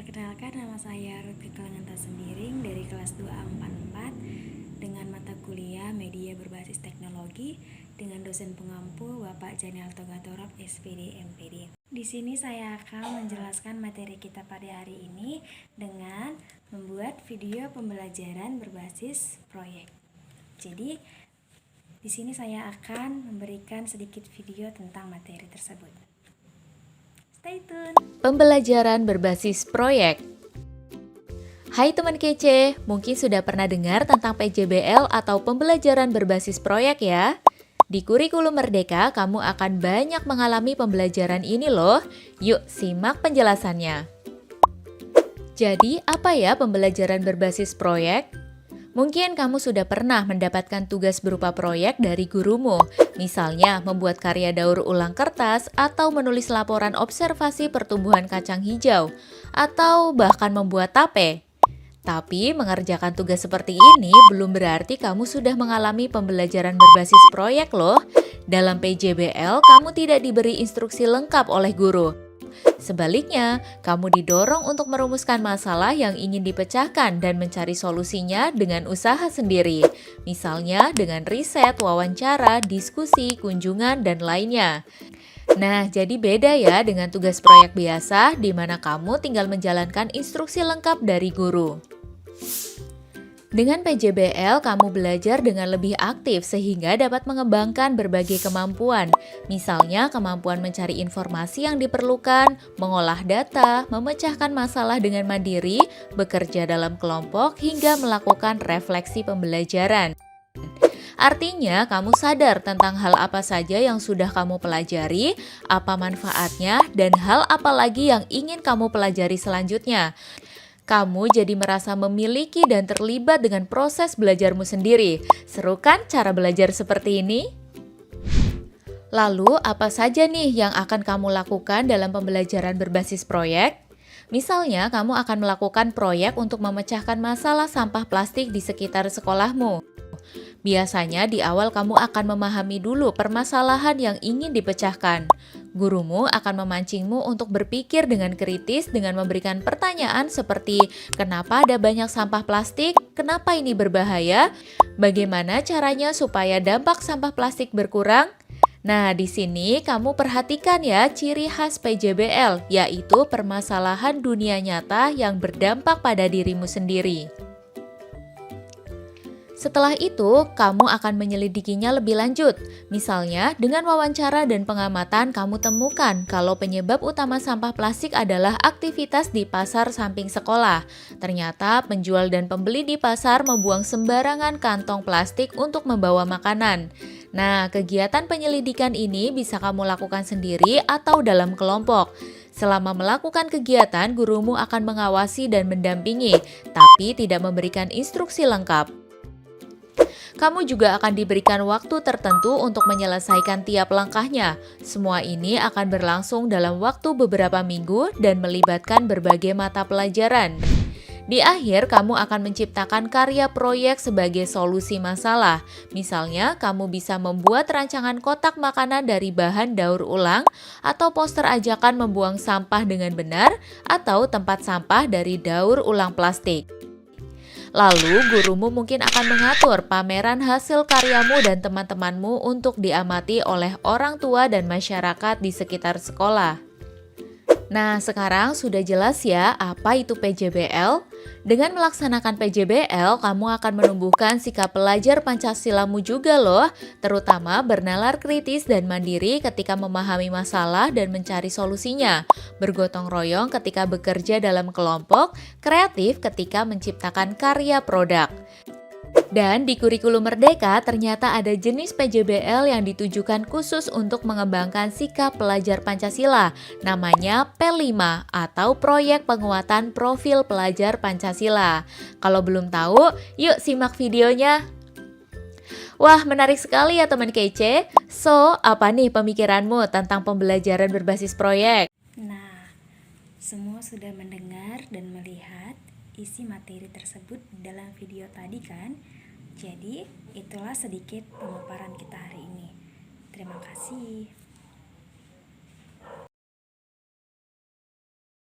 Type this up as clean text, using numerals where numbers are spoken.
Perkenalkan, nama saya Ruth Kekelangan Sembiring dari kelas 2A44 dengan mata kuliah Media Berbasis Teknologi dengan dosen pengampu Bapak Janel Togatorap SPD MPD. Di sini saya akan menjelaskan materi kita pada hari ini dengan membuat video pembelajaran berbasis proyek. Jadi, di sini saya akan memberikan sedikit video tentang materi tersebut. Stay tune. Pembelajaran berbasis proyek. Hai teman kece, mungkin sudah pernah dengar tentang PJBL atau pembelajaran berbasis proyek ya? Di kurikulum Merdeka, kamu akan banyak mengalami pembelajaran ini loh. Yuk simak penjelasannya. Jadi, apa ya pembelajaran berbasis proyek? Mungkin kamu sudah pernah mendapatkan tugas berupa proyek dari gurumu, misalnya membuat karya daur ulang kertas atau menulis laporan observasi pertumbuhan kacang hijau, atau bahkan membuat tape. Tapi mengerjakan tugas seperti ini belum berarti kamu sudah mengalami pembelajaran berbasis proyek loh. Dalam PJBL, kamu tidak diberi instruksi lengkap oleh guru. Sebaliknya, kamu didorong untuk merumuskan masalah yang ingin dipecahkan dan mencari solusinya dengan usaha sendiri. Misalnya dengan riset, wawancara, diskusi, kunjungan, dan lainnya. Nah, jadi beda ya dengan tugas proyek biasa di mana kamu tinggal menjalankan instruksi lengkap dari guru. Dengan PJBL, kamu belajar dengan lebih aktif sehingga dapat mengembangkan berbagai kemampuan. Misalnya, kemampuan mencari informasi yang diperlukan, mengolah data, memecahkan masalah dengan mandiri, bekerja dalam kelompok, hingga melakukan refleksi pembelajaran. Artinya, kamu sadar tentang hal apa saja yang sudah kamu pelajari, apa manfaatnya, dan hal apa lagi yang ingin kamu pelajari selanjutnya. Kamu jadi merasa memiliki dan terlibat dengan proses belajarmu sendiri. Seru kan cara belajar seperti ini? Lalu, apa saja nih yang akan kamu lakukan dalam pembelajaran berbasis proyek? Misalnya, kamu akan melakukan proyek untuk memecahkan masalah sampah plastik di sekitar sekolahmu. Biasanya di awal kamu akan memahami dulu permasalahan yang ingin dipecahkan. Gurumu akan memancingmu untuk berpikir dengan kritis dengan memberikan pertanyaan seperti kenapa ada banyak sampah plastik, kenapa ini berbahaya, bagaimana caranya supaya dampak sampah plastik berkurang. Nah, di sini kamu perhatikan ya ciri khas PJBL, yaitu permasalahan dunia nyata yang berdampak pada dirimu sendiri. Setelah itu, kamu akan menyelidikinya lebih lanjut. Misalnya, dengan wawancara dan pengamatan kamu temukan kalau penyebab utama sampah plastik adalah aktivitas di pasar samping sekolah. Ternyata penjual dan pembeli di pasar membuang sembarangan kantong plastik untuk membawa makanan. Nah, kegiatan penyelidikan ini bisa kamu lakukan sendiri atau dalam kelompok. Selama melakukan kegiatan, gurumu akan mengawasi dan mendampingi, tapi tidak memberikan instruksi lengkap. Kamu juga akan diberikan waktu tertentu untuk menyelesaikan tiap langkahnya. Semua ini akan berlangsung dalam waktu beberapa minggu dan melibatkan berbagai mata pelajaran. Di akhir, kamu akan menciptakan karya proyek sebagai solusi masalah. Misalnya, kamu bisa membuat rancangan kotak makanan dari bahan daur ulang, atau poster ajakan membuang sampah dengan benar, atau tempat sampah dari daur ulang plastik. Lalu, gurumu mungkin akan mengatur pameran hasil karyamu dan teman-temanmu untuk diamati oleh orang tua dan masyarakat di sekitar sekolah. Nah, sekarang sudah jelas ya apa itu PJBL? Dengan melaksanakan PJBL, kamu akan menumbuhkan sikap pelajar Pancasilamu juga loh, terutama bernalar kritis dan mandiri ketika memahami masalah dan mencari solusinya, bergotong royong ketika bekerja dalam kelompok, kreatif ketika menciptakan karya produk. Dan di kurikulum Merdeka ternyata ada jenis PJBL yang ditujukan khusus untuk mengembangkan sikap pelajar Pancasila, namanya P5 atau Proyek Penguatan Profil Pelajar Pancasila. Kalau belum tahu, yuk simak videonya. Wah, menarik sekali ya teman kece. So, apa nih pemikiranmu tentang pembelajaran berbasis proyek? Nah, semua sudah mendengar dan melihat isi materi tersebut dalam video tadi kan? Jadi, itulah sedikit pemaparan kita hari ini. Terima kasih.